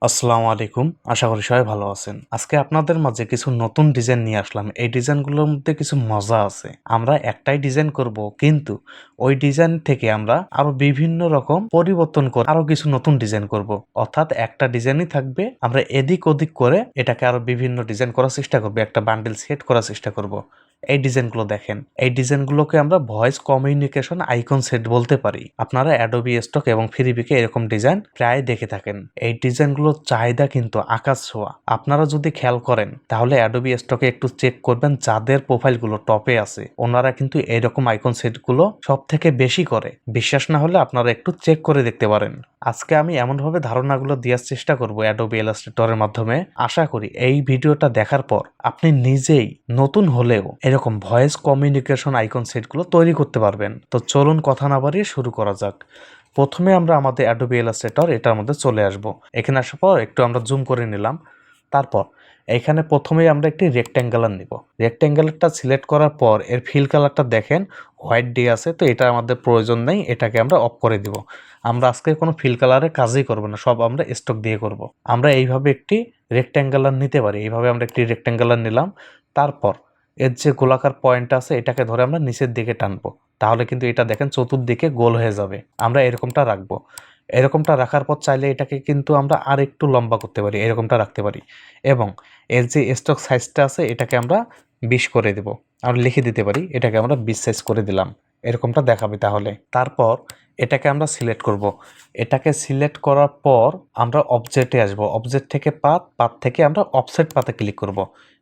আসসালামু আলাইকুম। আশা করি সবাই ভালো আছেন। আজকে আপনাদের মাঝে কিছু নতুন ডিজাইন নিয়ে আসলাম। এই ডিজাইনগুলোর মধ্যে কিছু মজা আছে। আমরা একটাই ডিজাইন করব, কিন্তু ওই ডিজাইন থেকে আমরা আরো বিভিন্ন রকম পরিবর্তন করে আরো কিছু নতুন ডিজাইন করব। অর্থাৎ একটা ডিজাইনই থাকবে, আমরা এদিক ওদিক করে এটাকে আরো বিভিন্ন ডিজাইন করার চেষ্টা করব, একটা বান্ডেল সেট করার চেষ্টা করব। এই ডিজাইনগুলো দেখেন, এই ডিজাইনগুলোকে আমরা ভয়েস কমিউনিকেশন আইকন সেট বলতে পারি। আপনারা অ্যাডোবি স্টক এবং ফ্রিবিকে এরকম ডিজাইন প্রায় দেখে থাকেন। এই ডিজাইনগুলোর চাহিদা কিন্তু আকাশ ছোঁয়া। আপনারা যদি খেয়াল করেন তাহলে অ্যাডোবি স্টকে একটু চেক করবেন, যাদের প্রোফাইলগুলো টপে আছে ওনারা কিন্তু এইরকম আইকন সেটগুলো সব থেকে বেশি করে। বিশ্বাস না হলে আপনারা একটু চেক করে দেখতে পারেন। আজকে আমি এমনভাবে ধারণাগুলো দেওয়ার চেষ্টা করব অ্যাডোবি ইলাস্ট্রেটরের মাধ্যমে। আশা করি এই ভিডিওটা দেখার পর আপনি নিজেই নতুন হলেও এরকম ভয়েস কমিউনিকেশন আইকন সেটগুলো তৈরি করতে পারবেন। তো চলুন কথা না বাড়িয়ে শুরু করা যাক। প্রথমে আমরা আমাদের অ্যাডোবি ইলাস্ট্রেটর এটার মধ্যে চলে আসব। এখানে আসার পর একটু আমরা জুম করে নিলাম। তারপর এখানে প্রথমেই আমরা একটি রেক্ট্যাঙ্গুলার নিব। রেক্ট্যাঙ্গুলারটা সিলেক্ট করার পর এর ফিল কালারটা দেখেন হোয়াইট দিয়ে আছে, তো এটা আমাদের প্রয়োজন নেই, এটাকে আমরা অফ করে দিব। আমরা আজকে কোনো ফিল কালারের কাজই করব না, সব আমরা স্টক দিয়ে করব। আমরা এইভাবে একটি রেক্ট্যাঙ্গুলার নিতে পারি। এইভাবে আমরা একটি রেক্ট্যাঙ্গুলার নিলাম। তারপর এর যে গোলাকার পয়েন্ট আছে এটাকে ধরে আমরা নিচের দিকে টানবো, তাহলে কিন্তু এটা দেখেন চতুর্দিকে গোল হয়ে যাবে। আমরা এরকমটা রাখবো। এরকমটা রাখার পর চাইলে এটাকে কিন্তু আমরা আর একটু লম্বা করতে পারি, এরকমটা রাখতে পারি। এবং এর যে স্টক সাইজটা আছে এটাকে আমরা 20 করে দেব। আমরা লিখে দিতে পারি, এটাকে আমরা 20 সাইজ করে দিলাম। এরকমটা দেখাবে তাহলে। তারপর এটাকে আমরা সিলেক্ট করব। এটাকে সিলেক্ট করার পর আমরা অবজেক্টে আসব। অবজেক্ট থেকে পাত থেকে আমরা অফসেট পাতে ক্লিক করব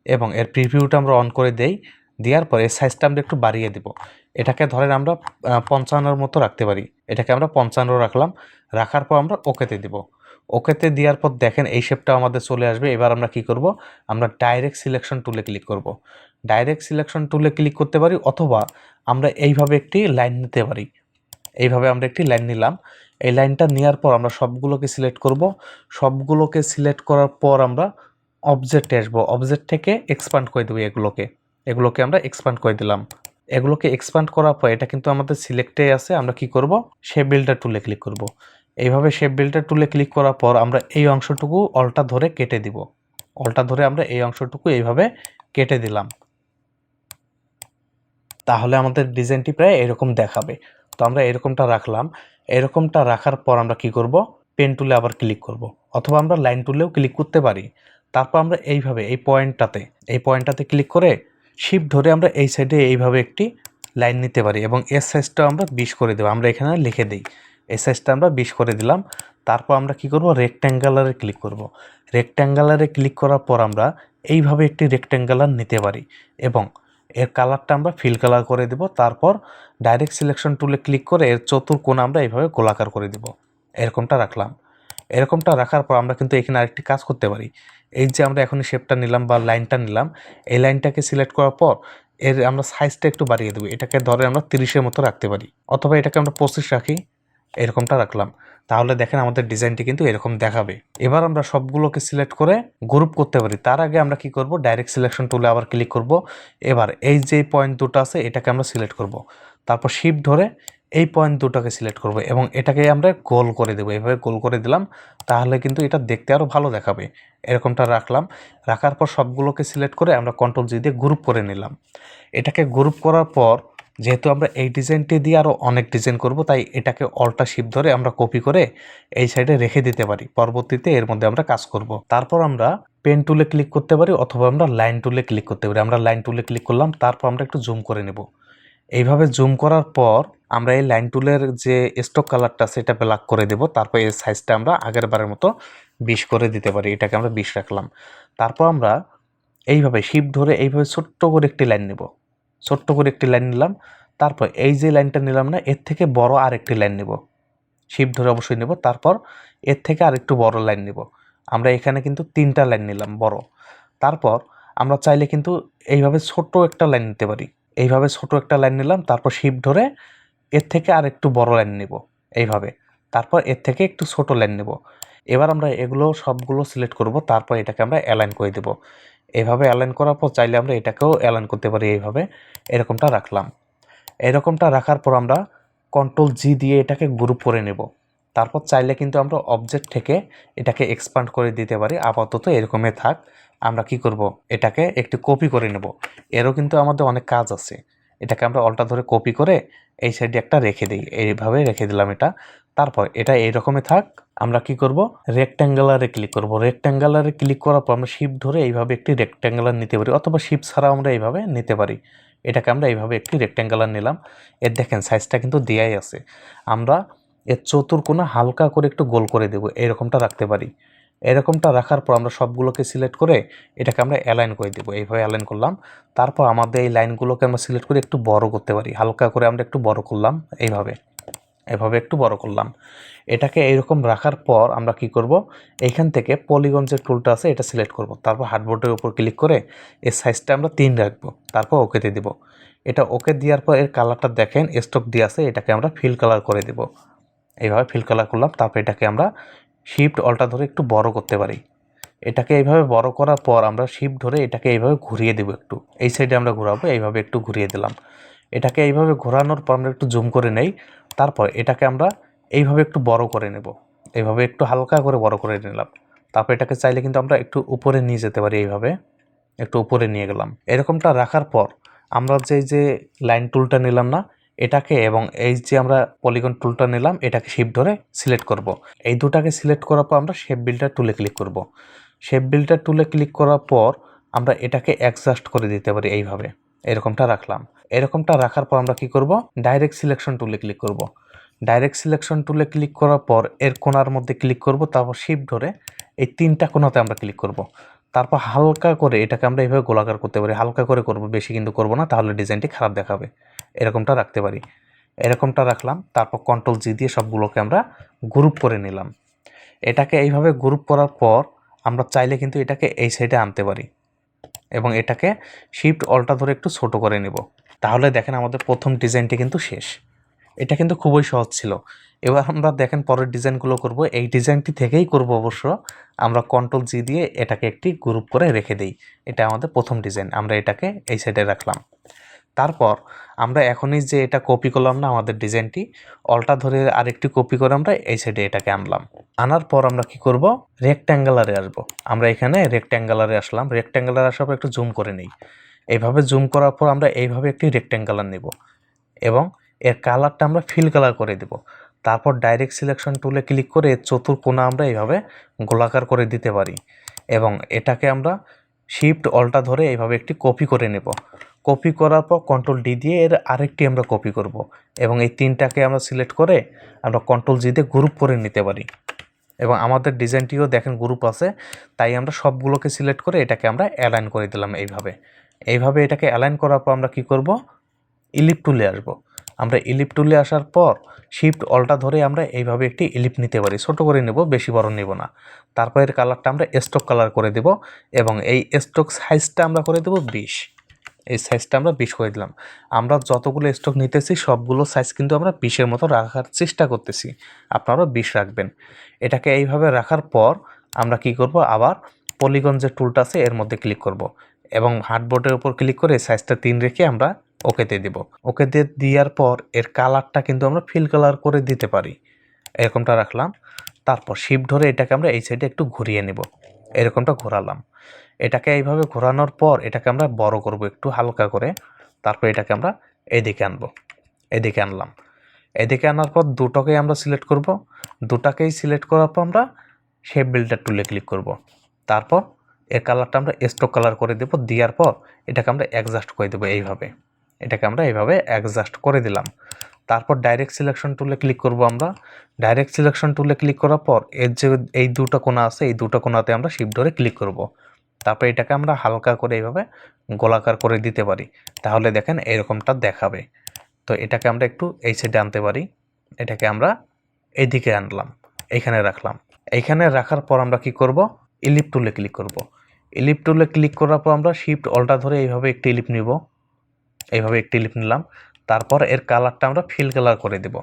এবং এর প্রিভিউটা আমরা অন করে দেই। দেওয়ার পর এর সাইজটা আমরা একটু বাড়িয়ে দেব। এটাকে ধরেন আমরা 55 মতো রাখতে পারি। এটাকে আমরা 55 রাখলাম। রাখার পর আমরা ওকেতে দিব। ওকেতে দেওয়ার পর দেখেন এই শেপটা আমাদের চলে আসবে। এবার আমরা কি করব, আমরা ডাইরেক্ট সিলেকশন টুলে ক্লিক করব। ডাইরেক্ট সিলেকশন টুলে ক্লিক করতে পারি, অথবা আমরা এইভাবে একটি লাইন নিতে পারি। এইভাবে আমরা একটি লাইন নিলাম। এই লাইনটা নেওয়ার পর আমরা সবগুলোকে সিলেক্ট করব। সবগুলোকে সিলেক্ট করার পর আমরা অবজেক্টে আসবো। অবজেক্ট থেকে এক্সপান্ড করে দেবো। এগুলোকে আমরা এক্সপান্ড করে দিলাম। এগুলোকে এক্সপান্ড করার পর এটা কিন্তু আমাদের সিলেক্টে আছে। আমরা কি করব, শেপ বিল্ডার টুলে ক্লিক করব। এইভাবে শেপ বিল্ডার টুলে ক্লিক করার পর আমরা এই অংশটুকু অল্টা ধরে কেটে দিব। অল্টা ধরে আমরা এই অংশটুকু এইভাবে কেটে দিলাম। তাহলে আমাদের ডিজাইনটি প্রায় এরকম দেখাবে। তো আমরা এরকমটা রাখলাম। এরকমটা রাখার পর আমরা কি করব, পেন টুলে আবার ক্লিক করব, অথবা আমরা লাইন টুলেও ক্লিক করতে পারি। তারপর আমরা এইভাবে এই পয়েন্টটাতে ক্লিক করে শিফট ধরে আমরা এই সাইডে এইভাবে একটি লাইন নিতে পারি এবং এর সাইজটা আমরা 20 করে দেবো। আমরা এখানে লিখে দিই, এই সাইজটা আমরা 20 করে দিলাম। তারপর আমরা কি করব, রেক্ট্যাঙ্গুলারে ক্লিক করব। রেক্ট্যাঙ্গুলারে ক্লিক করার পর আমরা এইভাবে একটি রেক্ট্যাঙ্গুলার নিতে পারি এবং এর কালারটা আমরা ফিল কালার করে দেব। তারপর ডাইরেক্ট সিলেকশন টুলে ক্লিক করে এর চতুর্কোণ আমরা এইভাবে গোলাকার করে দেব। এরকমটা রাখলাম। এরকমটা রাখার পর আমরা কিন্তু এখানে আরেকটি কাজ করতে পারি। এই যে আমরা এখন শেপটা নিলাম বা লাইনটা নিলাম, এই লাইনটাকে সিলেক্ট করার পর এর আমরা সাইজটা একটু বাড়িয়ে দেবো। এটাকে ধরে আমরা 30-এর মতো রাখতে পারি, অথবা এটাকে আমরা 25 রাখি। এরকমটা রাখলাম। তাহলে দেখেন আমাদের ডিজাইনটি কিন্তু এরকম দেখাবে। এবার আমরা সবগুলোকে সিলেক্ট করে গ্রুপ করতে পারি। তার আগে আমরা কি করব, ডাইরেক্ট সিলেকশন টুলে আবার ক্লিক করব। এবার এই যে পয়েন্ট দুটো আছে এটাকে আমরা সিলেক্ট করব। তারপর শিফট ধরে এই পয়েন্ট দুটোকে সিলেক্ট করব এবং এটাকে আমরা গোল করে দেবো। এভাবে গোল করে দিলাম, তাহলে কিন্তু এটা দেখতে আরও ভালো দেখাবে। এরকমটা রাখলাম। রাখার পর সবগুলোকে সিলেক্ট করে আমরা কন্ট্রোল জি দিয়ে গ্রুপ করে নিলাম। এটাকে গ্রুপ করার পর যেহেতু আমরা এই ডিজাইনটি দিয়ে আরও অনেক ডিজাইন করব, তাই এটাকে অল্টা শিফট ধরে আমরা কপি করে এই সাইডে রেখে দিতে পারি। পরবর্তীতে এর মধ্যে আমরা কাজ করব। তারপর আমরা পেন টুলে ক্লিক করতে পারি, অথবা আমরা লাইন টুলে ক্লিক করতে পারি। আমরা লাইন টুলে ক্লিক করলাম, তারপর আমরা একটু জুম করে নেব। এইভাবে জুম করার পর আমরা এই লাইন টুলের যে স্টক কালারটা সেটা ব্ল্যাক করে দেব। তারপর এর সাইজটা আমরা আগের বারের মতো 20 করে দিতে পারি। এটাকে আমরা 20 রাখলাম। তারপর আমরা এইভাবে শিফট ধরে এইভাবে ছোট্ট করে একটি লাইন নেব। ছোট্ট করে একটি লাইন নিলাম। তারপর এই যে লাইনটা নিলাম না, এর থেকে বড় আরেকটি লাইন নেব। শিফট ধরে অবশ্যই নেব। তারপর এর থেকে আরেকটু বড় লাইন নেব। আমরা এখানে কিন্তু 3টা লাইন নিলাম বড়। তারপর আমরা চাইলে কিন্তু এইভাবে ছোট একটা লাইন নিতে পারি। এইভাবে ছোট একটা লাইন নিলাম, তারপর শিফট ধরে এর থেকে আরেকটু বড় লাইন নেব এইভাবে। তারপর এর থেকে একটু ছোট লাইন নেব। এবার আমরা এগুলো সবগুলো সিলেক্ট করব। তারপর এটাকে আমরা অ্যালাইন করে দেব। এভাবে অ্যালাইন করার পর চাইলে আমরা এটাকেও অ্যালাইন করতে পারি এইভাবে। এরকমটা রাখলাম। এরকমটা রাখার পর আমরা কন্ট্রোল জি দিয়ে এটাকে গ্রুপ করে নেব। তারপর চাইলে কিন্তু আমরা অবজেক্ট থেকে এটাকে এক্সপান্ড করে দিতে পারি। আপাতত এরকমই থাক। আমরা কি করব, এটাকে একটু কপি করে নেব। এরও কিন্তু আমাদের অনেক কাজ আছে। এটাকে আমরা অল্টা ধরে কপি করে এই সাইডে একটা রেখে দিই, এইভাবে রেখে দিলাম এটা। তারপর এটা এইরকমই থাক। আমরা কি করব, রেক্ট্যাঙ্গুলারে ক্লিক করব। রেক্ট্যাঙ্গুলারে ক্লিক করার পর আমরা শিফট ধরে এইভাবে একটি রেক্ট্যাঙ্গুলার নিতে পারি, অথবা শিফট ছাড়াও আমরা এইভাবে নিতে পারি। এটাকে আমরা এইভাবে একটি রেক্ট্যাঙ্গুলার নিলাম। এর দেখেন সাইজটা কিন্তু দেয়াই আছে। আমরা এর চতুর্কোণা হালকা করে একটু গোল করে দেব, এরকমটা রাখতে পারি। এরকমটা রাখার পর আমরা সবগুলোকে সিলেক্ট করে এটাকে আমরা অ্যালাইন করে দেবো। এইভাবে অ্যালাইন করলাম। তারপর আমাদের এই লাইনগুলোকে আমরা সিলেক্ট করে একটু বড় করতে পারি, হালকা করে আমরা একটু বড় করলাম। এইভাবে একটু বড় করলাম। এটাকে এইরকম রাখার পর আমরা কি করব, এইখান থেকে পলিগন যে টুলটা আছে এটা সিলেক্ট করব। তারপর হার্ডবোর্ডের উপর ক্লিক করে এর সাইজটা আমরা 3 রাখবো। তারপর ওকেতে দিব। এটা ওকে দেওয়ার পর এর কালারটা দেখেন স্টক দিয়ে আছে, এটাকে আমরা ফিল কালার করে দেব। এইভাবে ফিল কালার করলাম। তারপর এটাকে আমরা শিফট অল্টা ধরে একটু বড় করতে পারি। এটাকে এইভাবে বড় করার পর আমরা শিফট ধরে এটাকে এইভাবে ঘুরিয়ে দেব। একটু এই সাইডে আমরা ঘোরাবো, এইভাবে একটু ঘুরিয়ে দিলাম। এটাকে এইভাবে ঘোরানোর পর আমরা একটু জুম করে নেই। তারপর এটাকে আমরা এইভাবে একটু বড় করে নেব। এইভাবে একটু হালকা করে বড় করে নিলাম। তারপর এটাকে চাইলে কিন্তু আমরা একটু উপরে নিয়ে যেতে পারি, এইভাবে একটু উপরে নিয়ে গেলাম। এরকমটা রাখার পর আমরা যে লাইন টুলটা নিলাম না এটাকে, এবং এই যে আমরা পলিগন টুলটা নিলাম এটাকে শিফট ধরে সিলেক্ট করব। এই দুটাকে সিলেক্ট করার পর আমরা শেপ বিল্ডার টুলে ক্লিক করব। শেপ বিল্ডার টুলে ক্লিক করার পর আমরা এটাকে অ্যাডজাস্ট করে দিতে পারি, এইভাবে এরকমটা রাখলাম। এরকমটা রাখার পর আমরা কি করব, ডাইরেক্ট সিলেকশন টুলে ক্লিক করব। ডাইরেক্ট সিলেকশন টুলে ক্লিক করার পর এর কোণার মধ্যে ক্লিক করব। তারপর শিফট ধরে এই 3টা কোণাতে আমরা ক্লিক করব। তারপর হালকা করে এটাকে আমরা এইভাবে গোলাকার করতে পারি। হালকা করে করব, বেশি কিন্তু করব না, তাহলে ডিজাইনটি খারাপ দেখাবে। এরকমটা রাখতে পারি। এরকমটা রাখলাম। তারপর কন্ট্রোল জি দিয়ে সবগুলোকে আমরা গ্রুপ করে নিলাম। এটাকে এইভাবে গ্রুপ করার পর আমরা চাইলে কিন্তু এটাকে এই সাইডে আনতে পারি, এবং এটাকে শিফট অল্টা ধরে একটু ছোট করে নেব। তাহলে দেখেন আমাদের প্রথম ডিজাইনটি কিন্তু শেষ। এটা কিন্তু খুবই সহজ ছিল। এবার আমরা দেখেন পরের ডিজাইনগুলো করব। এই ডিজাইনটি থেকেই করব অবশ্য। আমরা কন্ট্রোল জি দিয়ে এটাকে একটি গ্রুপ করে রেখে দিই। এটা আমাদের প্রথম ডিজাইন, আমরা এটাকে এই সাইডে রাখলাম। তারপর আমরা এখনই যে এটা কপি করলাম না আমাদের ডিজাইনটি, অল্টা ধরে আরেকটি কপি করে আমরা এই সাইডে এটাকে আনলাম। আনার পর আমরা কি করব, রেক্ট্যাঙ্গুলারে আসব। আমরা এখানে রেক্ট্যাঙ্গুলারে আসলাম। রেক্ট্যাঙ্গুলার আসার পর একটু জুম করে নিই। এইভাবে জুম করার পর আমরা এইভাবে একটি রেক্ট্যাঙ্গুলার নেব, এবং এর কালারটা আমরা ফিল কালার করে দেব। তারপর ডাইরেক্ট সিলেকশন টুলে ক্লিক করে এর চতুর্কোণা আমরা এইভাবে গোলাকার করে দিতে পারি, এবং এটাকে আমরা শিফট অল্টা ধরে এইভাবে একটি কপি করে নেব। কপি করার পর কন্ট্রোল ডি দিয়ে এর আরেকটি আমরা কপি করব, এবং এই 3টাকে আমরা সিলেক্ট করে আমরা কন্ট্রোল জি দিয়ে গ্রুপ করে নিতে পারি। এবং আমাদের ডিজাইনটিও দেখেন গ্রুপ আছে, তাই আমরা সবগুলোকে সিলেক্ট করে এটাকে আমরা অ্যালাইন করে দিলাম। এইভাবে এটাকে অ্যালাইন করার পর আমরা কি করব, ইলিপ টুলে আসব। আমরা ইলিপ টুলে আসার পর শিফট অল্টা ধরে আমরা এইভাবে একটি ইলিপ নিতে পারি। ছোট করে নেব, বেশি বড় নেব না। তারপর এর কালারটা আমরা স্ট্রোক কালার করে দেব, এবং এই স্ট্রোক সাইজটা আমরা করে দেব 20। এই সাইজটা আমরা 20 করে দিলাম। আমরা যতগুলো স্টক নিতেছি সবগুলো সাইজ কিন্তু আমরা 20-এর মতো রাখার চেষ্টা করতেছি। আপনারাও 20 রাখবেন। এটাকে এইভাবে রাখার পর আমরা কি করব, আবার পলিগন যে টুলটা আছে এর মধ্যে ক্লিক করব, এবং হার্ডবোর্ডের উপর ক্লিক করে সাইজটা 3 রেখে আমরা ওকেতে দেব। ওকেতে দেওয়ার পর এর কালারটা কিন্তু আমরা ফিল কালার করে দিতে পারি। এরকমটা রাখলাম। তারপর শিফট ধরে এটাকে আমরা এই সাইডে একটু ঘুরিয়ে নেব। এরকমটা ঘোরালাম। এটাকে এইভাবে ঘোরানোর পর এটাকে আমরা বড় করব একটু হালকা করে। তারপর এটাকে আমরা এদিকে আনবো। এদিকে আনলাম। এদিকে আনার পর দুটোকেই আমরা সিলেক্ট করব। দুটাকেই সিলেক্ট করার পর আমরা শেপ বিল্ডার টুলে ক্লিক করব। তারপর এর কালারটা আমরা স্ট্রোক কালার করে দেব। দেওয়ার পর এটাকে আমরা অ্যাডজাস্ট করে দেবো এইভাবে। এটাকে আমরা এইভাবে অ্যাডজাস্ট করে দিলাম। তারপর ডাইরেক্ট সিলেকশন টুলে ক্লিক করব আমরা। ডাইরেক্ট সিলেকশন টুলে ক্লিক করার পর এর যে এই দুটো কোণা আছে এই দুটো কোণাতে আমরা শিফট ধরে ক্লিক করব। তারপর এটাকে আমরা হালকা করে এইভাবে গোলাকার করে দিতে পারি, তাহলে দেখেন এরকমটা দেখাবে। তো এটাকে আমরা একটু এই সাইডে আনতে পারি। এটাকে আমরা এইদিকে আনলাম, এইখানে রাখলাম। এইখানে রাখার পর আমরা কি করব, ইলিপ টুলে ক্লিক করব। ইলিপ টুলে ক্লিক করার পর আমরা শিফট অল্টা ধরে এইভাবে একটি ইলিপ নিব। এইভাবে একটি ইলিপ নিলাম। তারপর এর কালারটা আমরা ফিল কালার করে দেব।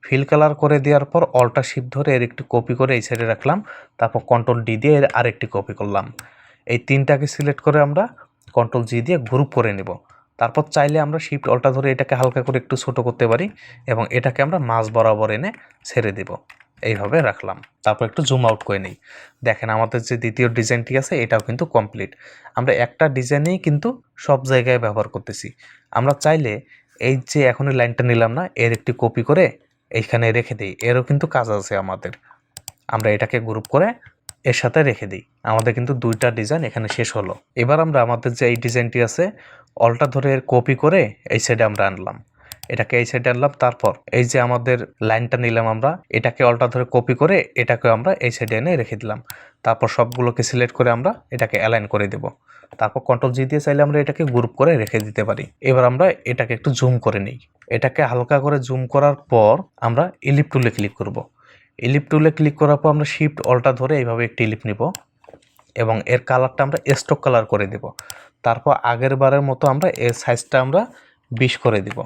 ফিল কালার করে দেওয়ার পর অল্টা শিফট ধরে এর একটি কপি করে এই সাইডে রাখলাম। তারপর কন্ট্রোল ডি দিয়ে এর আরেকটি কপি করলাম। এই 3টাকে সিলেক্ট করে আমরা কন্ট্রোল জি দিয়ে গ্রুপ করে নেব। তারপর চাইলে আমরা শিফট অল্টা ধরে এটাকে হালকা করে একটু ছোট করতে পারি, এবং এটাকে আমরা মাঝ বরাবর এনে ছেড়ে দেব। এইভাবে রাখলাম। তারপর একটু জুম আউট করে নিই। দেখেন আমাদের যে দ্বিতীয় ডিজাইনটি আছে এটাও কিন্তু কমপ্লিট। আমরা একটা ডিজাইনেই কিন্তু সব জায়গায় ব্যবহার করতেছি। আমরা চাইলে এই যে এখনই লাইনটা নিলাম না, এর একটি কপি করে এইখানে রেখে দিই, এরও কিন্তু কাজ আছে আমাদের। আমরা এটাকে গ্রুপ করে এর সাথে রেখে দিই। আমাদের কিন্তু দুইটা ডিজাইন এখানে শেষ হলো। এবার আমরা আমাদের যে এই ডিজাইনটি আছে অলটা ধরে এর কপি করে এই সাইডে আমরা আনলাম, এটাকে এই সাইডে আনলাম। তারপর এই যে আমাদের লাইনটা নিলাম আমরা, এটাকে অলটা ধরে কপি করে এটাকে আমরা এই সাইডে এনে রেখে দিলাম। তারপর সবগুলোকে সিলেক্ট করে আমরা এটাকে অ্যালাইন করে দেব। তারপর কন্ট্রোল জি দিয়ে চাইলে আমরা এটাকে গ্রুপ করে রেখে দিতে পারি। এবার আমরা এটাকে একটু জুম করে নিই। এটাকে হালকা করে জুম করার পর আমরা ইলিপ টুলে ক্লিক করব। ইলিপ টুলে ক্লিক করার পর আমরা শিফট অলটা ধরে এইভাবে একটি ইলিপ নিব এবং এর কালারটা আমরা স্টক কালার করে দেব। তারপর আগের বারের মতো আমরা এর সাইজটা আমরা 20 করে দিব।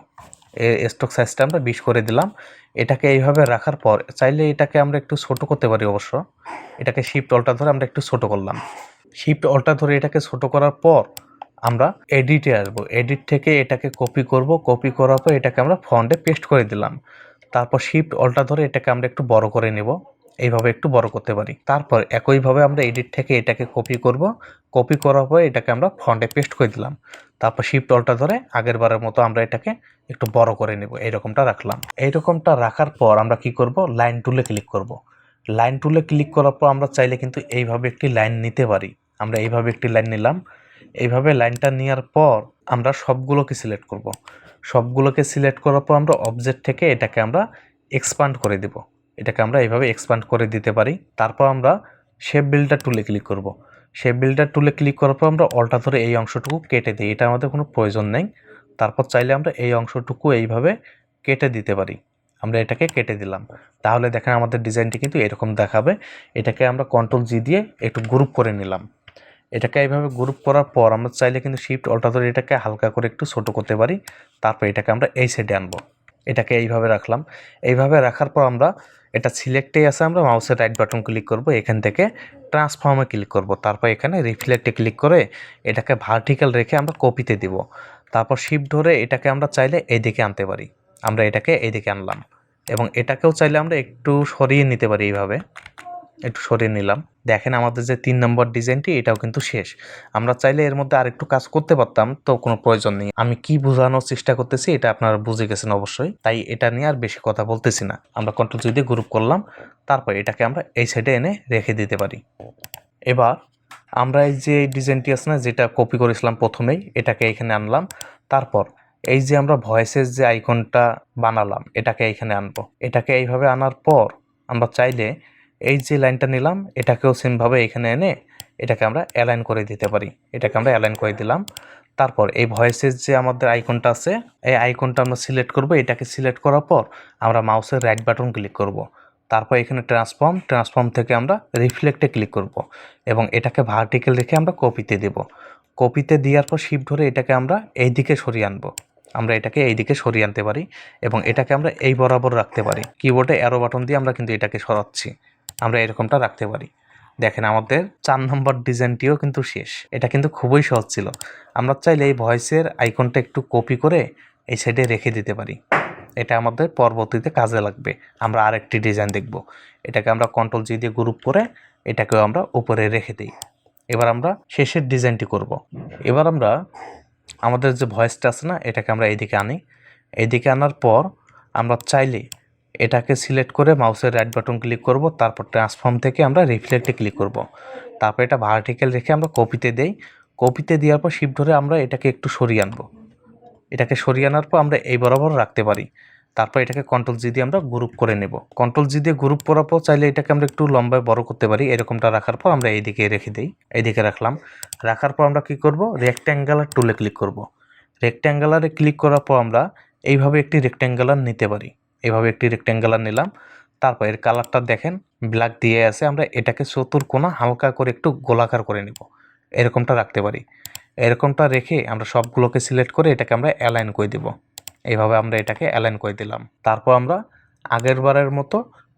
এর স্টক সাইজটা আমরা 20 করে দিলাম। এটাকে এইভাবে রাখার পর চাইলে এটাকে আমরা একটু ছোট করতে পারি অবশ্য। এটাকে শিফট অলটা ধরে আমরা একটু ছোট করলাম। শিফট অলটা ধরে এটাকে ছোট করার পর আমরা এডিটে আসবো। এডিট থেকে এটাকে কপি করব। কপি করার পর এটাকে আমরা ফন্টে পেস্ট করে দিলাম। তারপর শিফট অলটা ধরে এটাকে আমরা একটু বড় করে নেব। এইভাবে একটু বড় করতে পারি। তারপর একইভাবে আমরা এডিট থেকে এটাকে কপি করব। কপি করার পর এটাকে আমরা ফন্টে পেস্ট করে দিলাম। তারপর শিফট অলটা ধরে আগের বারের মতো আমরা এটাকে একটু বড় করে নেব। এইরকমটা রাখলাম। এইরকমটা রাখার পর আমরা কি করব, লাইন টুলে ক্লিক করব। লাইন টুলে ক্লিক করার পর আমরা চাইলে কিন্তু এইভাবে একটি লাইন নিতে পারি। আমরা এইভাবে একটি লাইন নিলাম। এইভাবে লাইনটা নেওয়ার পর আমরা সবগুলোকে সিলেক্ট করব। সবগুলোকে সিলেক্ট করার পর আমরা অবজেক্ট থেকে এটাকে আমরা এক্সপান্ড করে দেব। এটাকে আমরা এইভাবে এক্সপান্ড করে দিতে পারি। তারপর আমরা শেপ বিল্ডার টুলে ক্লিক করব। শেপ বিল্ডার টুলে ক্লিক করার পর আমরা অলটা ধরে এই অংশটুকু কেটে দিই। এটা আমাদের কোনো প্রয়োজন নেই। তারপর চাইলে আমরা এই অংশটুকু এইভাবে কেটে দিতে পারি। আমরা এটাকে কেটে দিলাম। তাহলে দেখেন আমাদের ডিজাইনটি কিন্তু এরকম দেখাবে। এটাকে আমরা কন্ট্রোল জি দিয়ে একটু গ্রুপ করে নিলাম। এটাকে এইভাবে গ্রুপ করার পর আমরা চাইলে কিন্তু শিফট অলটা ধরে এটাকে হালকা করে একটু ছোট করতে পারি। তারপর এটাকে আমরা এই সাইডে আনবো। এটাকে এইভাবে রাখলাম। এইভাবে রাখার পর আমরা এটা সিলেক্টেই আছে, আমরা মাউসের রাইট বাটন ক্লিক করব। এখান থেকে ট্রান্সফর্মে ক্লিক করব। তারপর এখানে রিফ্লেক্টে ক্লিক করে এটাকে ভার্টিক্যাল রেখে আমরা কপিতে দিব। তারপর শিফট ধরে এটাকে আমরা চাইলে এইদিকে আনতে পারি। আমরা এটাকে এইদিকে আনলাম এবং এটাকেও চাইলে আমরা একটু সরিয়ে নিতে পারি। এইভাবে একটু সরিয়ে নিলাম। দেখেন আমাদের যে 3 নম্বর ডিজাইনটি এটাও কিন্তু শেষ। আমরা চাইলে এর মধ্যে আরেকটু কাজ করতে পারতাম, তো কোনো প্রয়োজন নেই। আমি কি বোঝানোর চেষ্টা করতেছি এটা আপনারা বুঝে গেছেন অবশ্যই, তাই এটা নিয়ে আর বেশি কথা বলতেছি না। আমরা কন্ট্রোল জি দিয়ে গ্রুপ করলাম। তারপর এটাকে আমরা এই সাইডে এনে রেখে দিতে পারি। এবার আমরা এই যে ডিজাইনটি আছে না, যেটা কপি করেছিলাম প্রথমেই, এটাকে এখানে আনলাম। তারপর এই যে আমরা ভয়েসের যে আইকনটা বানালাম এটাকে এইখানে আনবো। এটাকে এইভাবে আনার পর আমরা চাইলে এই যে লাইনটা নিলাম এটাকেও সেমভাবে এখানে এনে এটাকে আমরা অ্যালাইন করে দিতে পারি। এটাকে আমরা অ্যালাইন করে দিলাম। তারপর এই ভয়েসের যে আমাদের আইকনটা আছে এই আইকনটা আমরা সিলেক্ট করব। এটাকে সিলেক্ট করার পর আমরা মাউসের রাইট বাটন ক্লিক করব। তারপর এখানে ট্রান্সফর্ম থেকে আমরা রিফ্লেক্টে ক্লিক করব এবং এটাকে ভার্টিক্যাল রেখে আমরা কপিতে দেব। কপিতে দেওয়ার পর শিফট ধরে এটাকে আমরা এই দিকে সরিয়ে আনবো। আমরা এটাকে এই দিকে সরিয়ে আনতে পারি এবং এটাকে আমরা এই বরাবর রাখতে পারি। কিবোর্ডে অ্যারো বাটন দিয়ে আমরা কিন্তু এটাকে সরাচ্ছি। আমরা এরকমটা রাখতে পারি। দেখেন আমাদের 4 নম্বর ডিজাইনটিও কিন্তু শেষ। এটা কিন্তু খুবই সহজ ছিল। আমরা চাইলে এই ভয়েসের আইকনটা একটু কপি করে এই সাইডে রেখে দিতে পারি। এটা আমাদের পরবর্তীতে কাজে লাগবে। আমরা আরেকটি ডিজাইন দেখব। এটাকে আমরা কন্ট্রোল জি দিয়ে গ্রুপ করে এটাকেও আমরা উপরে রেখে দিই। এবার আমরা শেষের ডিজাইনটি করব। এবার আমরা আমাদের যে ভয়েসটা আছে না এটাকে আমরা এইদিকে আনি। এইদিকে আনার পর আমরা চাইলে এটাকে সিলেক্ট করে মাউসের রাইট বাটন ক্লিক করব। তারপর ট্রান্সফর্ম থেকে আমরা রিফ্লেক্টে ক্লিক করব। তারপর এটা ভার্টিক্যাল রেখে আমরা কপিতে দেই। কপিতে দেওয়ার পর শিফট ধরে আমরা এটাকে একটু সরিয়ে আনবো। এটাকে সরিয়ে আনার পর আমরা এই বরাবর রাখতে পারি। তারপর এটাকে কন্ট্রোল জি দিয়ে আমরা গ্রুপ করে নেব। কন্ট্রোল জি দিয়ে গ্রুপ করার পর চাইলে এটাকে আমরা একটু লম্বায় বড় করতে পারি। এরকমটা রাখার পর আমরা এইদিকে রেখে দিই। এইদিকে রাখলাম। রাখার পর আমরা কি করব, রেক্ট্যাঙ্গুলার টুলে ক্লিক করব। রেক্ট্যাঙ্গুলারে ক্লিক করার পর আমরা এইভাবে একটি রেক্ট্যাঙ্গুলার নিতে পারি। এইভাবে একটি রেক্ট্যাঙ্গুলার নিলাম। তারপর এর কালারটা দেখেন ব্ল্যাক দিয়ে আছে। আমরা এটাকে চতুর্কোণা হালকা করে একটু গোলাকার করে নেব। এরকমটা রাখতে পারি। এরকমটা রেখে আমরা সবগুলোকে সিলেক্ট করে এটাকে আমরা অ্যালাইন করে দেব। এইভাবে আমরা এটাকে অ্যালাইন করে দিলাম। তারপর আমরা আগের বারের মতো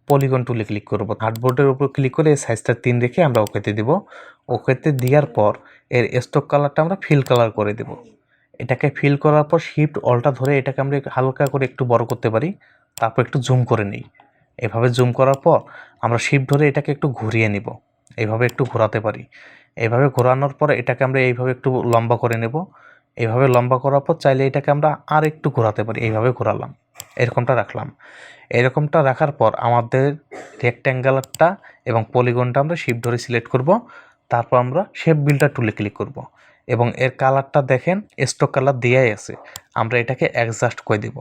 পলিগন টুলে ক্লিক করব। হার্ডবোর্ডের উপর ক্লিক করে এই সাইজটা 3 রেখে আমরা ওকেতে দিব। ওকেতে দেওয়ার পর এর স্টক কালারটা আমরা ফিল কালার করে দেব। এটাকে ফিল করার পর শিফট অলটা ধরে এটাকে আমরা হালকা করে একটু বড় করতে পারি। তারপর একটু জুম করে নিই। এভাবে জুম করার পর আমরা শিফট ধরে এটাকে একটু ঘুরিয়ে নিব, এইভাবে একটু ঘোরাতে পারি। এইভাবে ঘোরানোর পরে এটাকে আমরা এইভাবে একটু লম্বা করে নেব। এইভাবে লম্বা করার পর চাইলে এটাকে আমরা আর একটু ঘোরাতে পারি, এইভাবে ঘোরালাম, এরকমটা রাখলাম। এরকমটা রাখার পর আমাদের রেক্ট্যাঙ্গেলটা এবং পলিগনটা আমরা শিফট ধরে সিলেক্ট করব। তারপর আমরা শেপ বিল্ডার টুলে ক্লিক করব এবং এর কালারটা দেখেন স্টক কালার দেয়াই আছে, আমরা এটাকে অ্যাডজাস্ট করে দেব।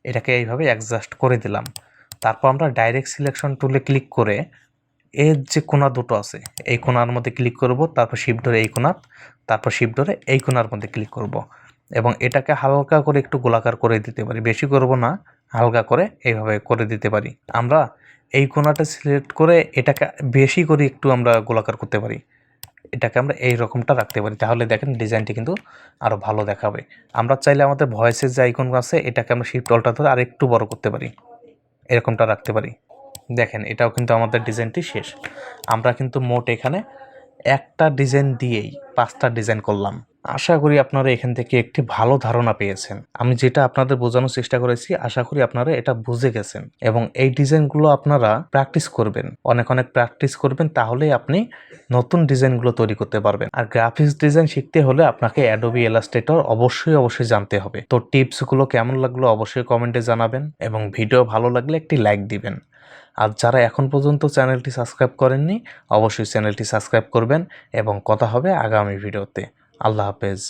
এটাকে এইভাবে অ্যাডজাস্ট করে দিলাম। তারপর আমরা ডাইরেক্ট সিলেকশন টুলে ক্লিক করে এর যে কোণা দুটো আছে এই কোণার মধ্যে ক্লিক করব, তারপর শিফট ধরে এই কোণা, তারপর শিফট ধরে এই কোণার মধ্যে ক্লিক করব এবং এটাকে হালকা করে একটু গোলাকার করে দিতে পারি, বেশি করব না, হালকা করে এইভাবে করে দিতে পারি। আমরা এই কোণাটা সিলেক্ট করে এটাকে বেশি করে একটু আমরা গোলাকার করতে পারি, এটাকে আমরা এই রকমটা রাখতে পারি। তাহলে দেখেন ডিজাইনটি কিন্তু আরও ভালো দেখাবে। আমরা চাইলে আমাদের ভয়েসের যে আইকন আছে এটাকে আমরা শিফট অল্টার ধরে আর একটু বড় করতে পারি, এরকমটা রাখতে পারি। দেখেন এটাও কিন্তু আমাদের ডিজাইনটি শেষ। আমরা কিন্তু মোট এখানে একটা ডিজাইন দিয়েই 5টা ডিজাইন করলাম। আশা করি আপনারা এখান থেকে একটি ভালো ধারণা পেয়েছেন। আমি যেটা আপনাদের বোঝানোর চেষ্টা করেছি আশা করি আপনারা এটা বুঝে গেছেন এবং এই ডিজাইনগুলো আপনারা প্র্যাকটিস করবেন, অনেক অনেক প্র্যাকটিস করবেন, তাহলেই আপনি নতুন ডিজাইনগুলো তৈরি করতে পারবেন। আর গ্রাফিক্স ডিজাইন শিখতে হলে আপনাকে অ্যাডোবি ইলাস্ট্রেটর অবশ্যই জানতে হবে। তো টিপসগুলো কেমন লাগলো অবশ্যই কমেন্টে জানাবেন এবং ভিডিও ভালো লাগলে একটি লাইক দিবেন। আর যারা এখন পর্যন্ত চ্যানেলটি সাবস্ক্রাইব করেননি অবশ্যই চ্যানেলটি সাবস্ক্রাইব করবেন এবং কথা হবে আগামী ভিডিওতে। আল্লাহ হাফেজ।